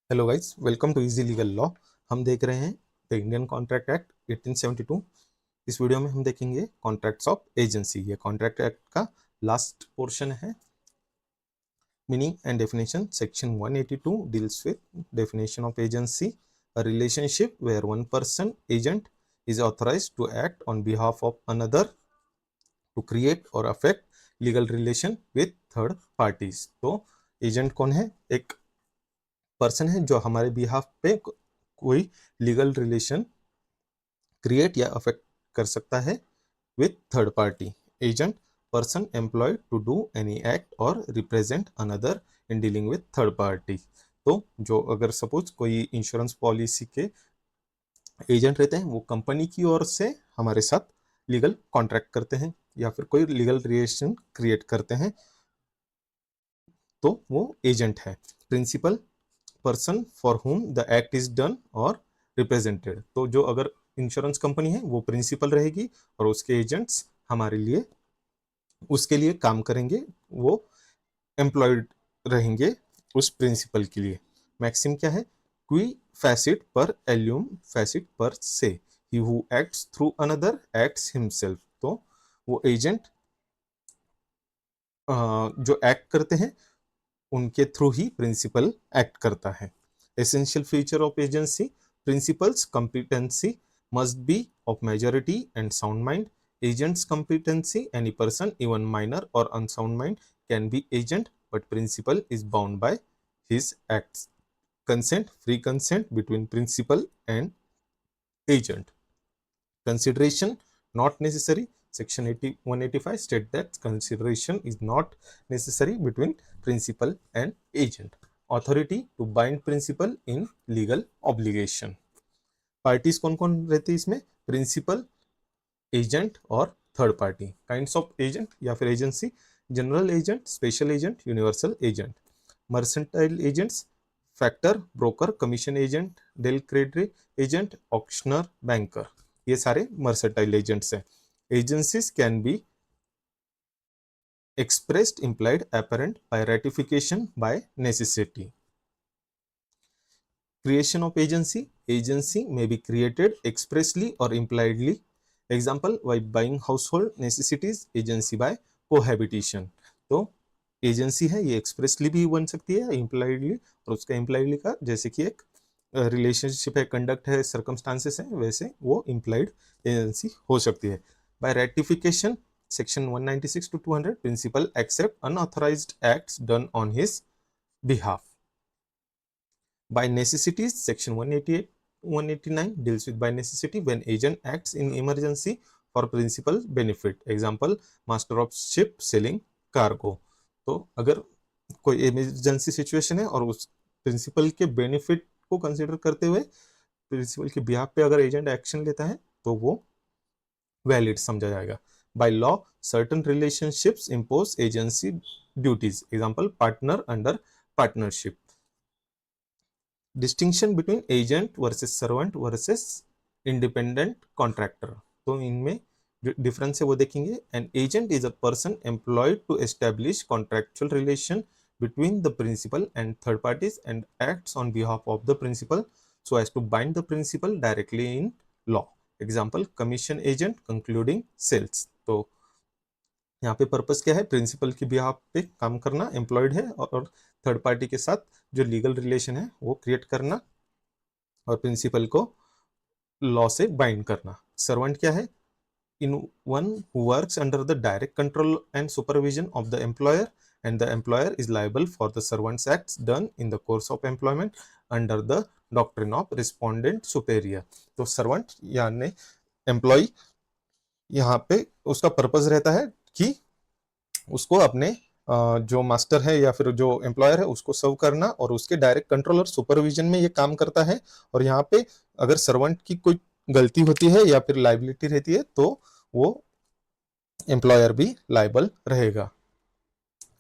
Hello guys, welcome to easy legal law. हम देख रहे हैं द इंडियन कॉन्ट्रैक्ट एक्ट 1872। इस वीडियो में हम देखेंगे कॉन्ट्रैक्ट्स ऑफ एजेंसी। ये कॉन्ट्रैक्ट एक्ट का लास्ट पोर्शन है। Meaning and definition section 182 deals with definition of agency, a relationship where one person agent is authorized to act on behalf of another to create or affect legal relation with third parties। तो agent कौन है? एक person है जो हमारे behalf पे कोई legal relation create या अफेक्ट कर सकता है with third party. Agent person employed to do any act और represent another in dealing with third party. तो जो अगर सपोज कोई इंश्योरेंस पॉलिसी के एजेंट रहते हैं, वो कंपनी की ओर से हमारे साथ लीगल कॉन्ट्रैक्ट करते हैं या फिर कोई लीगल रिलेशन क्रिएट करते हैं, तो वो एजेंट है। Principal person for whom the act is done और रिप्रेजेंटेड। तो जो अगर इंश्योरेंस कंपनी है वो प्रिंसिपल रहेगी और उसके एजेंट्स हमारे लिए उसके लिए काम करेंगे, वो एम्प्लॉयड रहेंगे उस प्रिंसिपल के लिए। मैक्सिम क्या है? क्वी फैसिट पर एल्यूम फैसिट पर से, he who acts through another acts himself. तो वो एजेंट जो एक्ट करते हैं उनके थ्रू ही प्रिंसिपल एक्ट करता है। Essential feature of agency, principles competency must be of majority and sound mind. Agent's competency, any person even minor or unsound mind can be agent, but principal is bound by his acts. Consent, free consent between principal and agent. Consideration not necessary. Section 185 state that consideration is not necessary between principal and agent. Authority to bind principal in legal obligation. Parties कौन कौन रहती है इसमें? Principal, agent और third party. Kinds of agent या फिर agency: general agent, special agent, universal agent. Mercantile agents: factor, broker, commission agent, del credit agent, auctioneer, banker. ये सारे मर्सेंटाइल एजेंट्स हैं। Agencies can be expressed, implied, apparent, by ratification, by necessity. Creation of agency: agency may be created expressly or impliedly. Example, by buying household necessities, agency by cohabitation। तो agency है ये expressly भी बन सकती है, impliedly. और उसका impliedly का जैसे कि एक रिलेशनशिप है, कंडक्ट है, सर्कमस्टांसेस है, वैसे वो इम्प्लाइड एजेंसी हो सकती है। By ratification, section 196 to 200, principal except unauthorised acts done on his behalf. By necessities, section 188 189 deals with by necessity when agent acts in emergency for principal benefit। Example, master of ship selling cargo। तो अगर कोई emergency situation है और उस principal के benefit को consider करते हुए प्रिंसिपल के बिहाफ पे अगर एजेंट एक्शन लेता है तो वो वैलिड समझा जाएगा। By law, certain relationships impose agency duties. Example, partner under partnership. Distinction between agent versus servant versus independent contractor. तो इनमें जो डिफरेंस है वो देखेंगे। An agent is a person employed to establish contractual relation between the principal and third parties and acts on behalf of the principal so as to bind the principal directly in law। Example, commission agent concluding sales। तो यहाँ पे purpose क्या है? Principal की behalf पे काम करना, employed है, और थर्ड पार्टी के साथ जो लीगल रिलेशन है वो क्रिएट करना और प्रिंसिपल को लॉ से बाइंड करना। सर्वेंट क्या है? In one who works under the direct control and supervision of the employer and the employer is liable for the servant's acts done in the course of employment under the doctrine of respondent superior। तो servant यानी employ, यहाँ पे उसका purpose रहता है कि उसको अपने जो मास्टर है या फिर जो एम्प्लॉयर है उसको सर्व करना, और उसके डायरेक्ट कंट्रोल और सुपरविजन में ये काम करता है। और यहाँ पे अगर सर्वेंट की कोई गलती होती है या फिर लाइबिलिटी रहती है तो वो एम्प्लॉयर भी लाइबल रहेगा।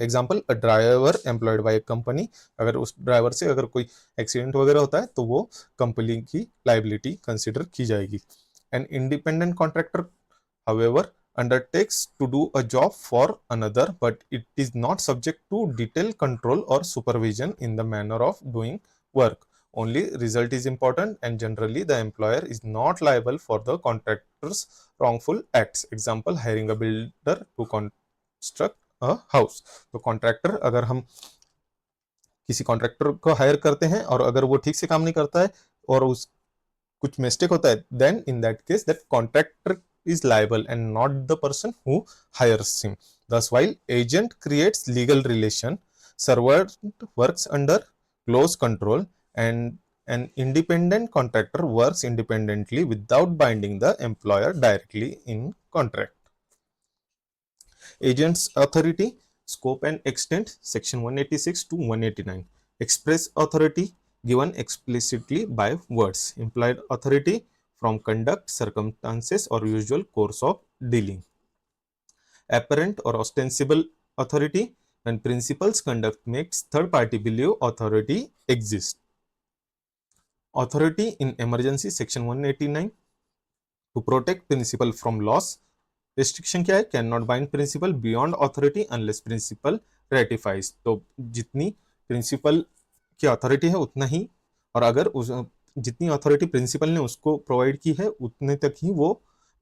Example, a driver employed by company. अगर उस ड्राइवर से अगर कोई एक्सीडेंट वगैरह होता है तो वो कंपनी की लाइबिलिटी कंसिडर की जाएगी। An independent contractor however undertakes to do a job for another but it is not subject to detailed control or supervision in the manner of doing work। only result is important, and generally the employer is not liable for the contractor's wrongful acts. Example, hiring a builder to construct a house. तो contractor, अगर हम किसी contractor को higher करते हैं और अगर वो ठीक से काम नहीं करता है और उस कुछ मिस्टेक होता है, then in that case that contractor is liable and not the person who hires him. Thus, while agent creates legal relation, servant works under close control, and an independent contractor works independently without binding the employer directly in contract. Agent's authority, scope and extent, section 186 to 189. Express authority given explicitly by words. Implied authority from conduct, circumstances, or usual course of dealing. Apparent or ostensible authority, when principal's conduct makes third party believe authority exists. Authority in emergency, section 189, to protect principal from loss. Restriction क्या है? Can not bind principal beyond authority unless principal रेटिफाइज. तो जितनी principal की authority है उतना ही, और अगर उस जितनी अथॉरिटी प्रिंसिपल ने उसको प्रोवाइड की है उतने तक ही वो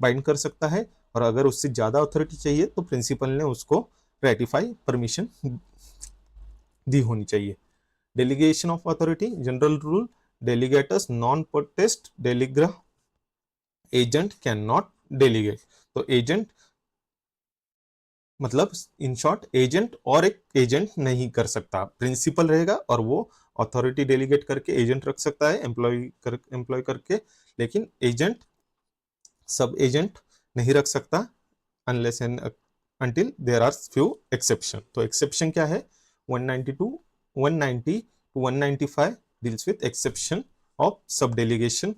बाइंड कर सकता है, और अगर उससे ज़्यादा अथॉरिटी चाहिए तो प्रिंसिपल ने उसको रेटिफाई परमिशन दी होनी चाहिए. Delegation of authority, general rule, डेलीगेटर्स non पोटेस्ट डेलीग्रा, agent can not delegate. तो एजेंट मतलब इन शॉर्ट एजेंट और एक एजेंट नहीं कर सकता, प्रिंसिपल रहेगा और वो अथॉरिटी डेलीगेट करके एजेंट रख सकता है एम्प्लॉय करके, लेकिन एजेंट सब एजेंट नहीं रख सकता unless and until there are few exception. तो एक्सेप्शन क्या है? 190 to 195 deals with exception of सब delegation.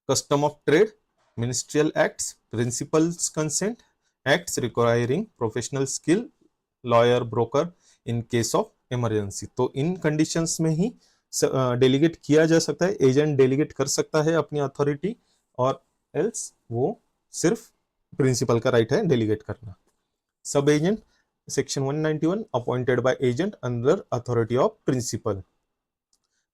Custom of trade, ministerial acts, principal's consent, acts requiring professional skill, lawyer, broker in case of emergency. तो इन conditions में ही delegate किया जा सकता है, एजेंट डेलीगेट कर सकता है अपनी अथॉरिटी, और एल्स वो सिर्फ प्रिंसिपल का राइट है डेलीगेट करना. Sub agent, section 191, appointed by agent under authority of principal.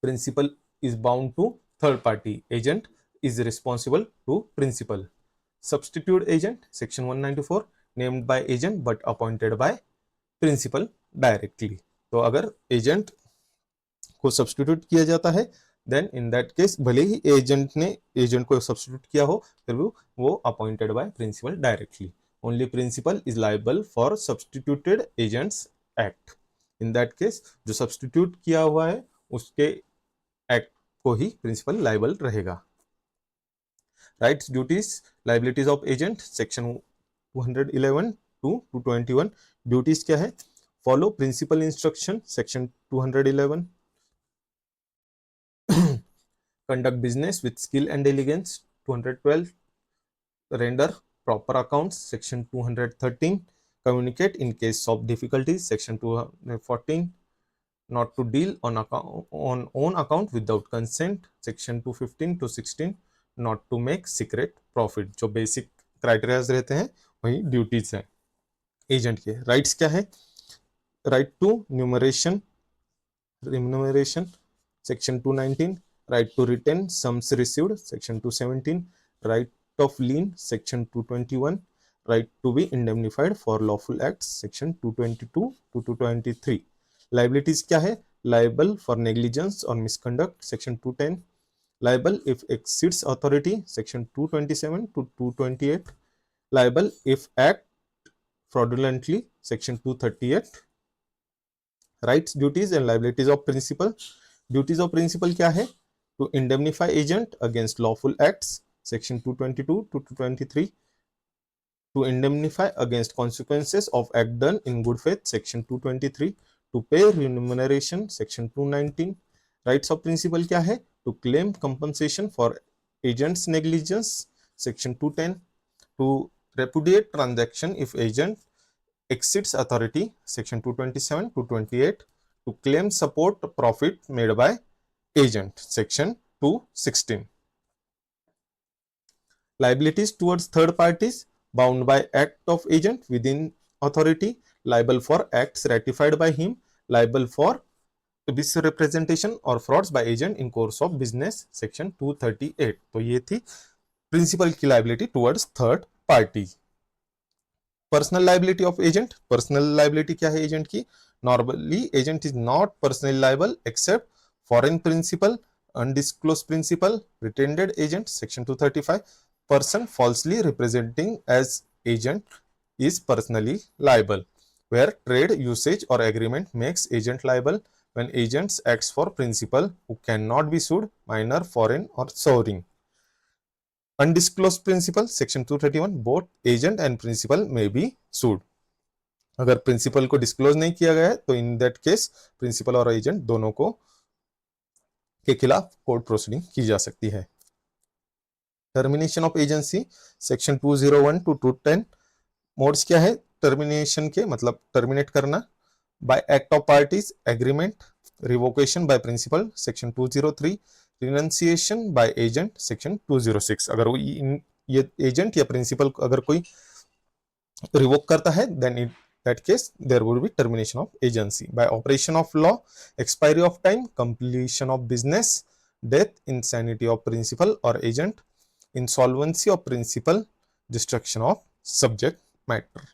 Principal is bound to third party, agent is responsible to principal. Substitute agent, section 194, named by agent but appointed by principal directly. तो अगर agent को substitute किया जाता है, then in that case भले ही agent ने agent को सब्सटीट्यूट किया हो, फिर भी वो appointed by principal directly. Only principal is liable for substituted agents act. In that case जो सब्सटीट्यूट किया हुआ है उसके एक्ट को ही प्रिंसिपल लाइबल रहेगा. Rights, duties, liabilities of agent, section 211 to 221. Duties क्या है? Follow principal instruction, section 211. Conduct business with skill and diligence, 212. Render proper accounts, section 213. Communicate in case of difficulties, section 214. Not to deal on own account without consent, section 215 to 16. Not to make secret profit. जो basic criterias रहते हैं वही duties हैं agent के. Rights क्या है? Right to numeration remuneration, section 219. Right to retain sums received, section 217. Right of lien, section 221. Right to be indemnified for lawful acts, section 222 to 223. Liabilities क्या है? लाइबल फॉर नेग्लिजेंस और misconduct, section 210. Liable if exceeds authority, section 227 to 228. Liable if act fraudulently, section 238. Rights, duties and liabilities of principal. Duties of principal क्या है? To indemnify agent against lawful acts, section 222 to 223. To indemnify against consequences of act done in good faith, section 223. To pay remuneration, section 219. Rights of principal क्या है? To claim compensation for agent's negligence, section 210. To repudiate transaction if agent exceeds authority, section 227 to 28. To claim support profit made by agent, section 216. Liabilities towards third parties bound by act of agent within authority, liable for acts ratified by him, liable for misrepresentation or frauds by agent in course of business section 238. तो ये थी principal की liability towards third party. Personal liability of agent, personal liability क्या है agent की? Normally agent is not personally liable except foreign principal, undisclosed principal, pretended agent section 235. Person falsely representing as agent is personally liable, where trade usage or agreement makes agent liable when agents acts for principal who cannot be sued, minor, foreign or sovereign. Undisclosed principal section 231, both agent and principal may be sued. अगर principal को disclose नहीं किया गया है तो इन that case principal और agent दोनों को के खिलाफ कोर्ट प्रोसीडिंग की जा सकती है। Termination of agency section 201 to 210, modes क्या है टर्मिनेशन के? मतलब टर्मिनेट करना by act of parties, agreement, revocation by principal section 203, renunciation by agent section 206। अगर ये एजेंट या प्रिंसिपल अगर कोई रिवोक करता है then in that case there would be termination of agency by operation of law, expiry of time, completion of business, death, insanity of principal or agent, insolvency of principal, destruction of subject matter.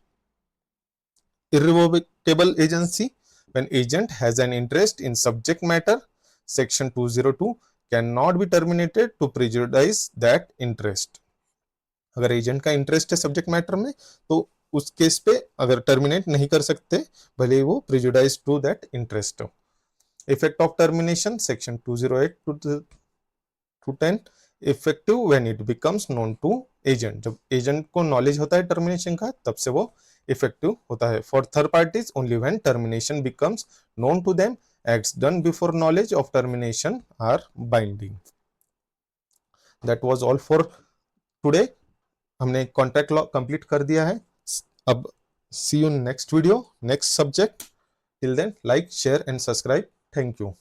Irrevocable agency, when agent has an interest in subject matter section 202 cannot be terminated to prejudice that interest. अगर agent का interest है subject matter में तो उस case पे अगर terminate नहीं कर सकते भले वो prejudice to that interest. Effect of termination section 208 to 10, effective when it becomes known to agent, जब एजेंट को नॉलेज होता है टर्मिनेशन का तब से वो इफेक्टिव होता है। For third parties only when termination becomes known to them, acts done before knowledge of termination are binding. That was all for today. हमने कॉन्ट्रैक्ट लॉ कंप्लीट कर दिया है। अब सी you next video, next subject. Till then like, share and subscribe. Thank you.